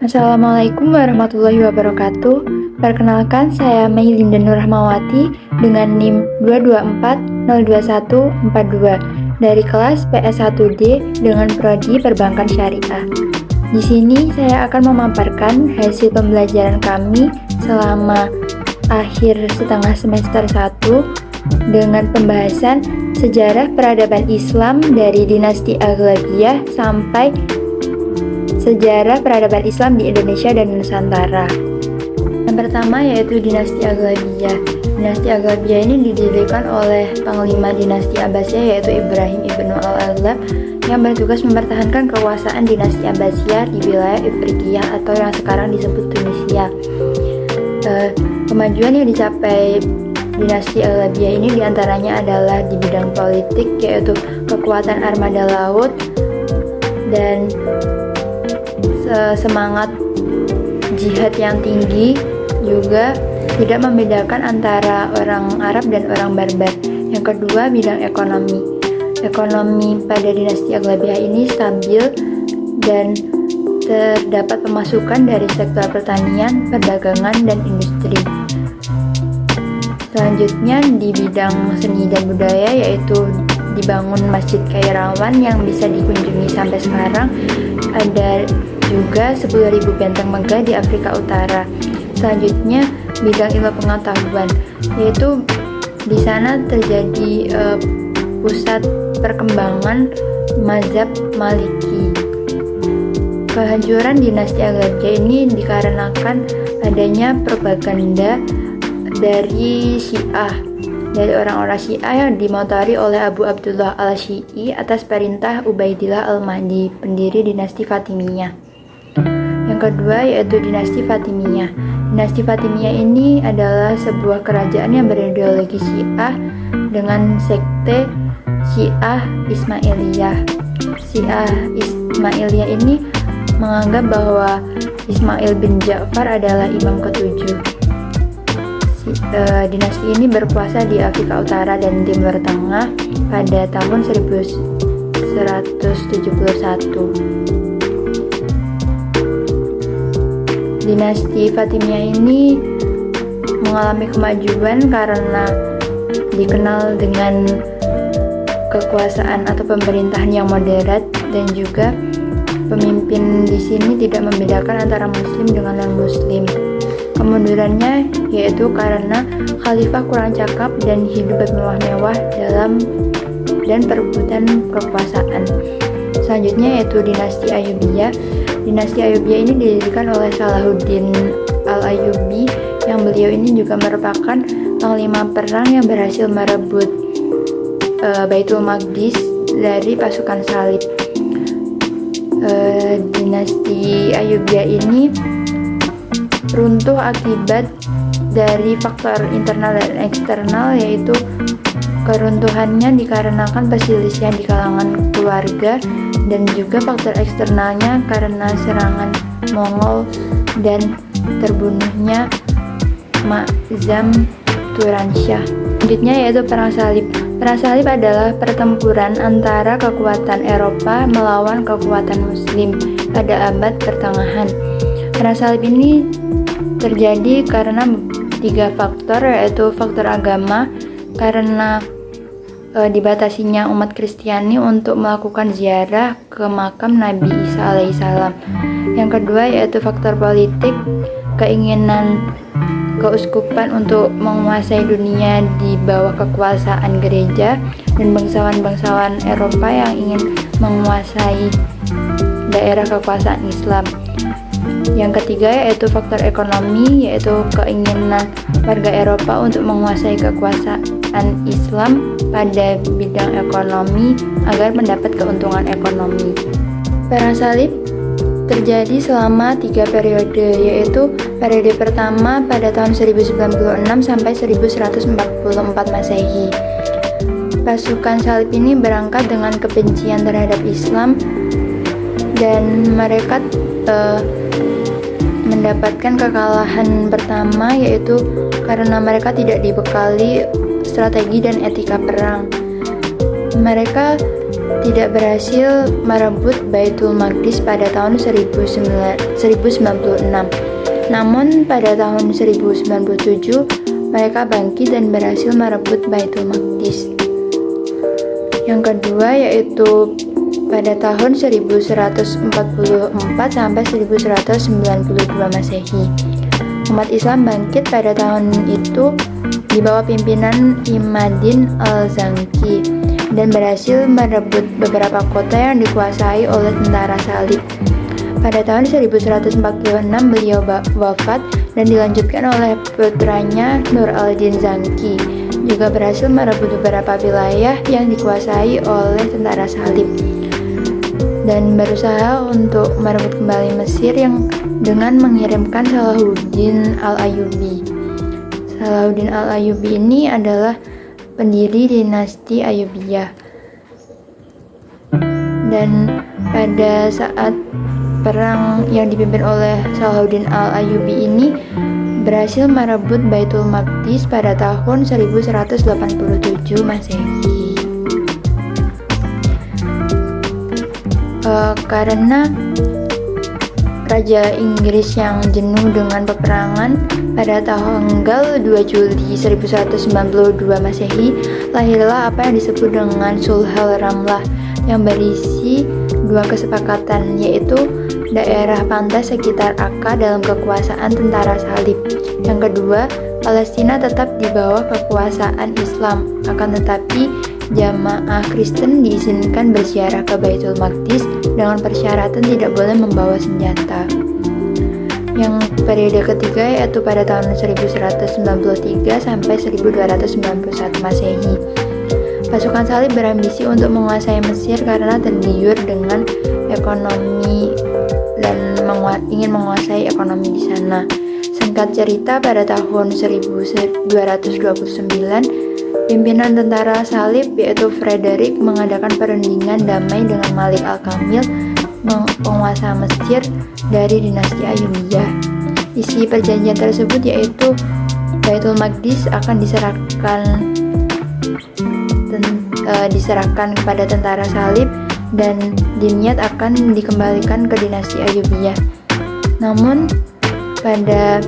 Assalamualaikum warahmatullahi wabarakatuh. Perkenalkan, saya Mei Linda Nur Rahmawati dengan NIM 224021142 dari kelas PS1D dengan prodi Perbankan Syariah. Di sini saya akan memaparkan hasil pembelajaran kami selama akhir setengah semester 1 dengan pembahasan sejarah peradaban Islam dari dinasti Aghlabiyah sampai sejarah peradaban Islam di Indonesia dan Nusantara. Yang pertama yaitu dinasti Aghlabiyah. Dinasti Aghlabiyah ini didirikan oleh panglima dinasti Abbasiyah yaitu Ibrahim ibnu al-Aghlab yang bertugas mempertahankan kekuasaan dinasti Abbasiyah di wilayah Ifriqiyah atau yang sekarang disebut Tunisia. Kemajuan yang dicapai dinasti Aghlabiyah ini diantaranya adalah di bidang politik yaitu kekuatan armada laut dan semangat jihad yang tinggi, juga tidak membedakan antara orang Arab dan orang Barbar. Yang kedua, bidang ekonomi. Ekonomi pada dinasti Aghlabiyah ini stabil dan terdapat pemasukan dari sektor pertanian, perdagangan, dan industri. Selanjutnya di bidang seni dan budaya yaitu dibangun Masjid Kairawan yang bisa dikunjungi sampai sekarang. Ada juga 10.000 benteng megah di Afrika Utara. Selanjutnya bidang ilmu pengetahuan, yaitu di sana terjadi pusat perkembangan mazhab Maliki. Kehancuran dinasti Aghlabiyah ini dikarenakan adanya propaganda dari Syiah, dari orang-orang Syiah yang dimotori oleh Abu Abdullah al-Syi'i atas perintah Ubaidillah al-Mahdi, pendiri dinasti Fatimiyah. Yang kedua yaitu dinasti Fatimiyah. Dinasti Fatimiyah ini adalah sebuah kerajaan yang berideologi Syiah dengan sekte Syiah Ismailiyah. Syiah Ismailiyah ini menganggap bahwa Ismail bin Ja'far adalah imam ketujuh. Dinasti ini berkuasa di Afrika Utara dan Timur Tengah pada tahun 1171. Dinasti Fatimiyah ini mengalami kemajuan karena dikenal dengan kekuasaan atau pemerintahan yang moderat dan juga pemimpin di sini tidak membedakan antara muslim dengan non-muslim. Kemundurannya yaitu karena khalifah kurang cakap dan hidup bermewah-mewah dan perebutan kekuasaan. Selanjutnya yaitu dinasti Ayyubiyah. Dinasti Ayyubiyah ini didirikan oleh Salahuddin al-Ayyubi yang beliau ini juga merupakan panglima perang yang berhasil merebut Baitul Maqdis dari pasukan Salib. Dinasti Ayyubiyah ini runtuh akibat dari faktor internal dan eksternal, yaitu keruntuhannya dikarenakan perselisihan di kalangan keluarga dan juga faktor eksternalnya karena serangan Mongol dan terbunuhnya Ma'zam Turansyah. Selanjutnya yaitu Perang Salib. Perang Salib adalah pertempuran antara kekuatan Eropa melawan kekuatan Muslim pada abad pertengahan. Perang Salib ini terjadi karena 3 faktor, yaitu faktor agama karena dibatasinya umat Kristiani untuk melakukan ziarah ke makam Nabi Isa alaihissalam. Yang kedua yaitu faktor politik, keinginan keuskupan untuk menguasai dunia di bawah kekuasaan gereja dan bangsawan-bangsawan Eropa yang ingin menguasai daerah kekuasaan Islam. Yang ketiga yaitu faktor ekonomi, yaitu keinginan warga Eropa untuk menguasai kekuasaan Islam pada bidang ekonomi agar mendapat keuntungan ekonomi. Perang Salib terjadi selama 3 periode, yaitu periode pertama pada tahun 1096 sampai 1144 Masehi. Pasukan Salib ini berangkat dengan kebencian terhadap Islam dan mereka mendapatkan kekalahan pertama yaitu karena mereka tidak dibekali strategi dan etika perang. Mereka tidak berhasil merebut Baitul Maqdis pada tahun 1096. Namun pada tahun 1097 mereka bangkit dan berhasil merebut Baitul Maqdis. Yang kedua yaitu pada tahun 1144 sampai 1192 Masehi. Umat Islam bangkit pada tahun itu di bawah pimpinan Imaddin al-Zanki dan berhasil merebut beberapa kota yang dikuasai oleh tentara salib. Pada tahun 1146 beliau wafat dan dilanjutkan oleh putranya Nur al-Din Zanki, juga berhasil merebut beberapa wilayah yang dikuasai oleh tentara salib dan berusaha untuk merebut kembali Mesir yang dengan mengirimkan Salahuddin al-Ayyubi. Salahuddin al-Ayyubi ini adalah pendiri dinasti Ayyubiyah. Dan pada saat perang yang dipimpin oleh Salahuddin al-Ayyubi ini berhasil merebut Baitul Maqdis pada tahun 1187 Masehi. Karena Raja Inggris yang jenuh dengan peperangan, pada tanggal 2 Juli 1192 Masehi lahirlah apa yang disebut dengan Sulhul Ramlah yang berisi dua kesepakatan, yaitu daerah pantai sekitar Akka dalam kekuasaan tentara salib. Yang kedua, Palestina tetap di bawah kekuasaan Islam, akan tetapi jamaah Kristen diizinkan berziarah ke Baitul Maqdis dengan persyaratan tidak boleh membawa senjata. Yang periode ketiga yaitu pada tahun 1193 sampai 1291 Masehi. Pasukan salib berambisi untuk menguasai Mesir karena tergiur dengan ekonomi dan ingin menguasai ekonomi di sana. Singkat cerita, pada tahun 1229 pimpinan tentara salib yaitu Frederick mengadakan perundingan damai dengan Malik Al-Kamil, penguasa Mesir dari dinasti Ayyubiyah. Isi perjanjian tersebut yaitu Baitul Maqdis akan diserahkan kepada tentara salib dan Dimyat akan dikembalikan ke dinasti Ayyubiyah. Namun pada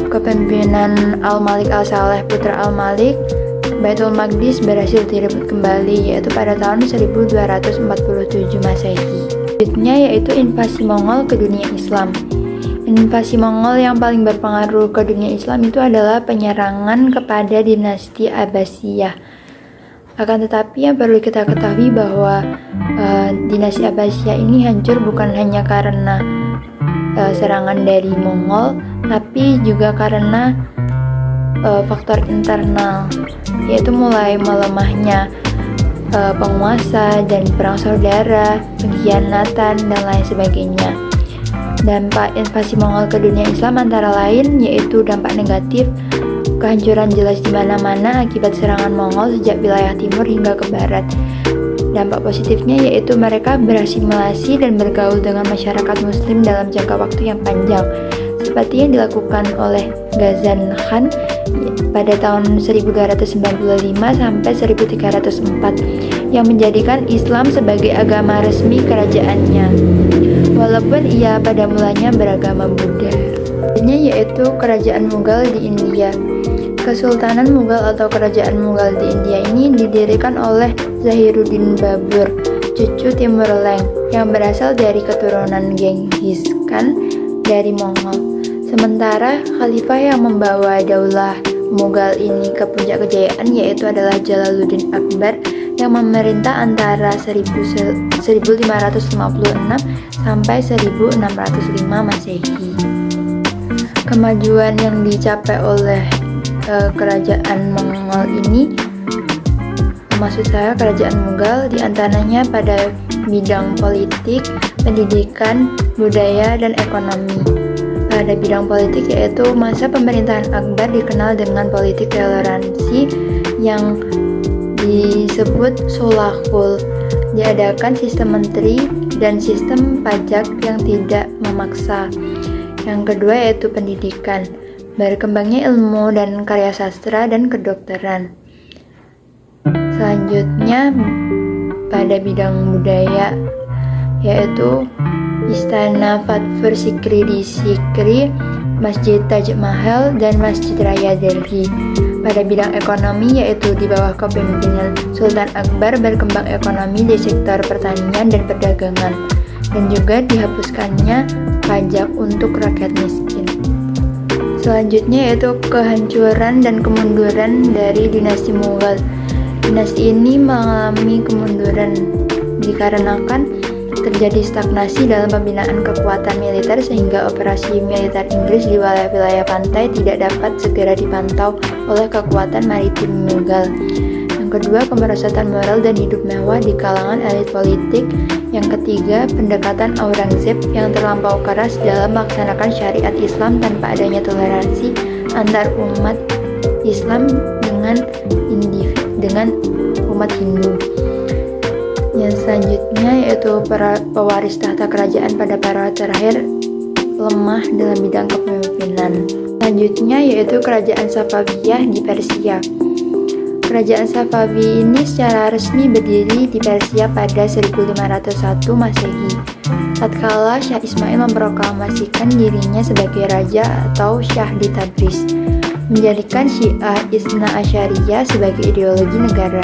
kepemimpinan Al-Malik Al-Saleh putra Al-Malik, Baitul Maqdis berhasil direbut kembali yaitu pada tahun 1247 Masehi. Selanjutnya yaitu invasi Mongol ke dunia Islam. Invasi Mongol yang paling berpengaruh ke dunia Islam itu adalah penyerangan kepada dinasti Abbasiyah. Akan tetapi yang perlu kita ketahui bahwa dinasti Abbasiyah ini hancur bukan hanya karena serangan dari Mongol, tapi juga karena faktor internal, yaitu mulai melemahnya penguasa dan perang saudara, pengkhianatan, dan lain sebagainya. Dampak invasi Mongol ke dunia Islam antara lain yaitu dampak negatif, kehancuran jelas di mana-mana akibat serangan Mongol sejak wilayah timur hingga ke barat. Dampak positifnya yaitu mereka berasimilasi dan bergaul dengan masyarakat muslim dalam jangka waktu yang panjang, seperti yang dilakukan oleh Ghazan Khan pada tahun 1295 sampai 1304 yang menjadikan Islam sebagai agama resmi kerajaannya, walaupun ia pada mulanya beragama Buddha. Yaitu Kerajaan Mughal di India. Kesultanan Mughal atau Kerajaan Mughal di India ini didirikan oleh Zahiruddin Babur, cucu Timur Leng, yang berasal dari keturunan Genghis Khan dari Mongol. Sementara khalifah yang membawa daulah Mughal ini ke puncak kejayaan yaitu adalah Jalaluddin Akbar yang memerintah antara 1556 sampai 1605 Masehi. Kemajuan yang dicapai oleh kerajaan Mongol ini, maksud saya kerajaan Mughal, diantaranya pada bidang politik, pendidikan, budaya, dan ekonomi. Pada bidang politik yaitu masa pemerintahan Akbar dikenal dengan politik toleransi yang disebut sulhul. Diadakan sistem menteri dan sistem pajak yang tidak memaksa. Yang kedua yaitu pendidikan, berkembangnya ilmu dan karya sastra dan kedokteran. Selanjutnya pada bidang budaya, yaitu Istana Fatfur Sikri di Sikri, Masjid Taj Mahal, dan Masjid Raya Delhi. Pada bidang ekonomi, yaitu di bawah kepemimpinan Sultan Akbar berkembang ekonomi di sektor pertanian dan perdagangan, dan juga dihapuskannya pajak untuk rakyat miskin. Selanjutnya yaitu kehancuran dan kemunduran dari dinasti Mughal. Dinasti ini mengalami kemunduran dikarenakan terjadi stagnasi dalam pembinaan kekuatan militer sehingga operasi militer Inggris di wilayah-wilayah pantai tidak dapat segera dipantau oleh kekuatan maritim Mughal. Yang kedua, kemerosotan moral dan hidup mewah di kalangan elit politik. Yang ketiga, pendekatan Aurangzeb yang terlampau keras dalam melaksanakan syariat Islam tanpa adanya toleransi antar umat Islam dengan umat Hindu. Yang selanjutnya yaitu para pewaris tahta kerajaan pada periode terakhir lemah dalam bidang kepemimpinan. Selanjutnya yaitu kerajaan Safawiyah di Persia. Kerajaan Safawi ini secara resmi berdiri di Persia pada 1501 Masehi. Tatkala Syah Ismail memproklamasikan dirinya sebagai raja atau Syah di Tabriz, menjadikan Syiah Isna Asyariyah sebagai ideologi negara.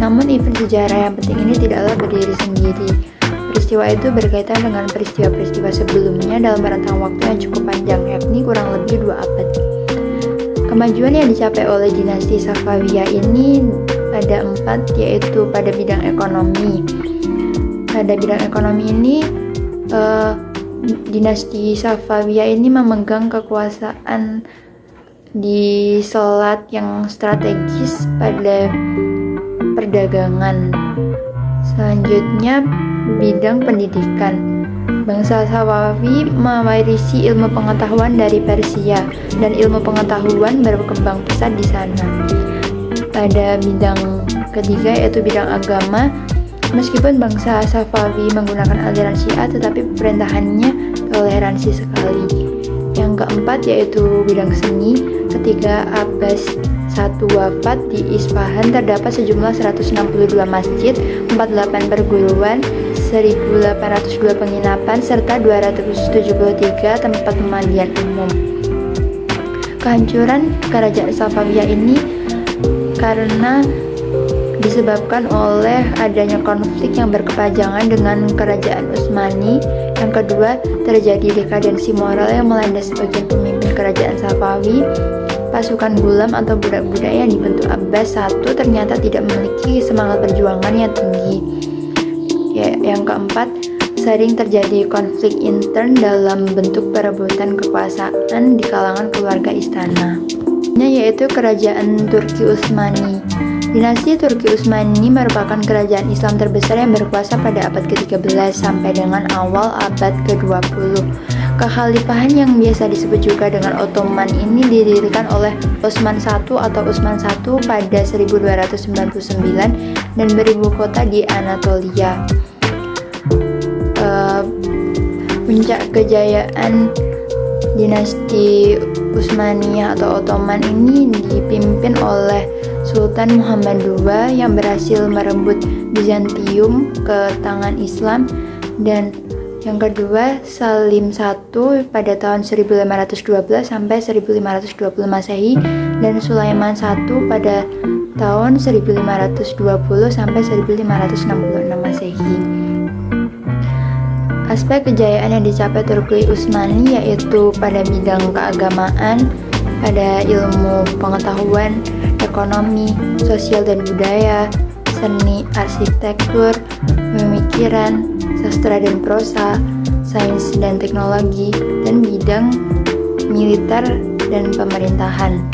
Namun event sejarah yang penting ini tidaklah berdiri sendiri. Peristiwa itu berkaitan dengan peristiwa-peristiwa sebelumnya dalam rentang waktu yang cukup panjang, yakni kurang lebih 2 abad. Kemajuan yang dicapai oleh dinasti Safawiyah ini ada 4, yaitu pada bidang ekonomi. Pada bidang ekonomi ini, dinasti Safawiyah ini memegang kekuasaan di selat yang strategis pada perdagangan. Selanjutnya, bidang pendidikan. Bangsa Safawi mewarisi ilmu pengetahuan dari Persia dan ilmu pengetahuan berkembang pesat di sana. Pada bidang ketiga yaitu bidang agama, meskipun bangsa Safawi menggunakan aliran Syiah tetapi pemerintahannya toleransi sekali. Yang keempat yaitu bidang seni. Ketika Abbas I wafat di Isfahan terdapat sejumlah 162 masjid, 48 perguruan, 1802 penginapan, serta 273 tempat pemandian umum. Kehancuran kerajaan Safawiyah ini karena disebabkan oleh adanya konflik yang berkepanjangan dengan kerajaan Utsmani. Yang kedua, terjadi dekadensi moral yang melanda sebagian pemimpin kerajaan Safawi. Pasukan gulam atau budak-budak yang dibentuk Abbas I ternyata tidak memiliki semangat perjuangan yang tinggi. Yang keempat, sering terjadi konflik intern dalam bentuk perebutan kekuasaan di kalangan keluarga istana. Yaitu kerajaan Turki Utsmani. Dinasti Turki Utsmani ini merupakan kerajaan Islam terbesar yang berkuasa pada abad ke-13 sampai dengan awal abad ke-20. Kekhalifahan yang biasa disebut juga dengan Ottoman ini didirikan oleh Utsman I atau Utsman I pada 1299 dan beribu kota di Anatolia. Puncak kejayaan dinasti Utsmaniyah atau Ottoman ini dipimpin oleh Sultan Muhammad II yang berhasil merebut Bizantium ke tangan Islam, dan yang kedua Salim I pada tahun 1512 sampai 1520 Masehi dan Sulaiman I pada tahun 1520 sampai 1566 Masehi. Aspek kejayaan yang dicapai Turki Utsmani yaitu pada bidang keagamaan, pada ilmu pengetahuan, ekonomi, sosial dan budaya, seni, arsitektur, pemikiran, sastra dan prosa, sains dan teknologi, dan bidang militer dan pemerintahan.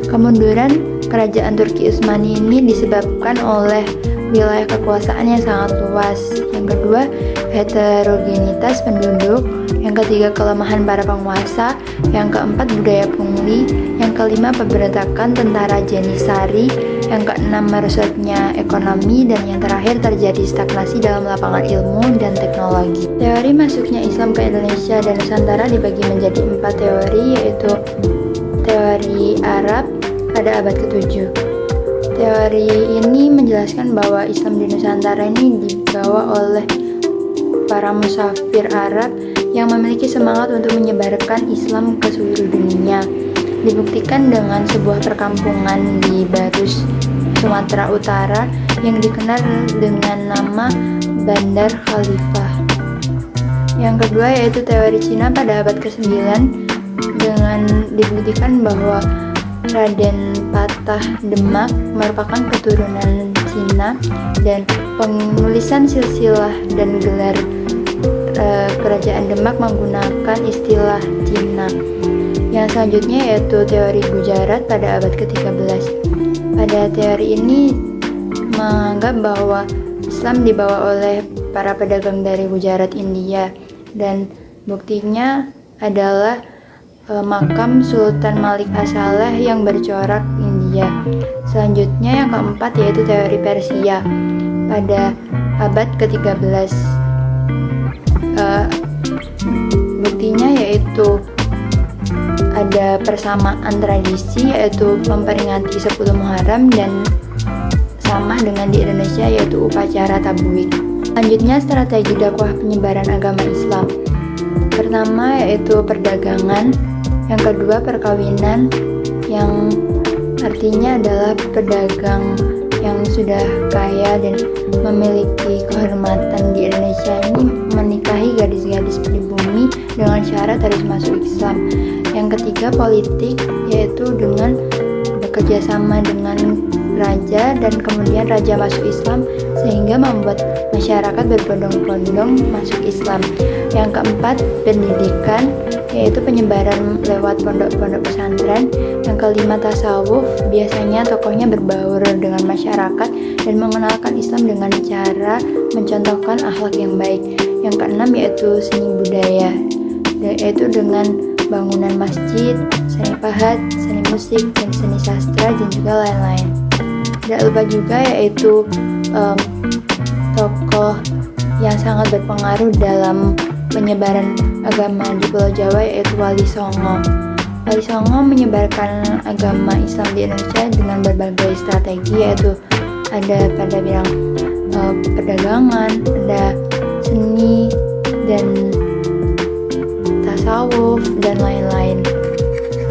Kemunduran kerajaan Turki Utsmani ini disebabkan oleh wilayah kekuasaan yang sangat luas. Yang kedua, heterogenitas penduduk. Yang ketiga, kelemahan para penguasa. Yang keempat, budaya pungli. Yang kelima, pemberontakan tentara Janisari. Yang keenam, merosotnya ekonomi. Dan yang terakhir, terjadi stagnasi dalam lapangan ilmu dan teknologi. Teori masuknya Islam ke Indonesia dan Nusantara dibagi menjadi 4 teori, yaitu teori Arab pada abad ke-7, Teori ini menjelaskan bahwa Islam di Nusantara ini dibawa oleh para musafir Arab yang memiliki semangat untuk menyebarkan Islam ke seluruh dunia. Dibuktikan dengan sebuah perkampungan di Barus, Sumatera Utara yang dikenal dengan nama Bandar Khalifah. Yang kedua yaitu teori Cina pada abad ke-9 dengan dibuktikan bahwa Raden Patah Demak merupakan keturunan Cina dan penulisan silsilah dan gelar kerajaan Demak menggunakan istilah Cina. Yang selanjutnya yaitu teori Gujarat pada abad ke-13. Pada teori ini menganggap bahwa Islam dibawa oleh para pedagang dari Gujarat, India, dan buktinya adalah makam Sultan Malik As-Saleh yang bercorak India. Selanjutnya yang keempat yaitu teori Persia pada abad ke-13. Buktinya yaitu ada persamaan tradisi yaitu memperingati 10 Muharram dan sama dengan di Indonesia yaitu upacara tabwik. Selanjutnya strategi dakwah penyebaran agama Islam. Pertama yaitu perdagangan, yang kedua perkawinan, yang artinya adalah pedagang yang sudah kaya dan memiliki kehormatan di Indonesia ini menikahi gadis-gadis pribumi dengan syarat harus masuk Islam. Yang ketiga politik, yaitu dengan bekerja sama dengan raja dan kemudian raja masuk Islam sehingga membuat masyarakat berbondong-bondong masuk Islam. Yang keempat pendidikan, yaitu penyebaran lewat pondok-pondok pesantren. Yang kelima tasawuf, biasanya tokohnya berbaur dengan masyarakat dan mengenalkan Islam dengan cara mencontohkan akhlak yang baik. Yang keenam yaitu seni budaya, yaitu dengan bangunan masjid, seni pahat, seni musik, dan seni sastra, dan juga lain-lain. Tidak lupa juga yaitu tokoh yang sangat berpengaruh dalam penyebaran agama di Pulau Jawa yaitu Wali Songo. Wali Songo menyebarkan agama Islam di Indonesia dengan berbagai strategi, yaitu ada pada bidang perdagangan, ada seni dan tasawuf dan lain-lain.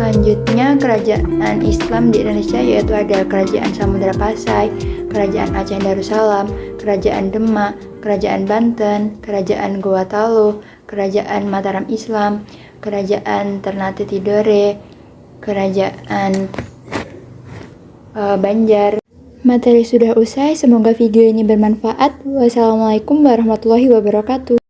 Selanjutnya kerajaan Islam di Indonesia yaitu ada Kerajaan Samudra Pasai, Kerajaan Aceh Darussalam, Kerajaan Demak, Kerajaan Banten, Kerajaan Goa Talu, Kerajaan Mataram Islam, Kerajaan Ternate Tidore, Kerajaan Banjar. Materi sudah usai, semoga video ini bermanfaat. Wassalamualaikum warahmatullahi wabarakatuh.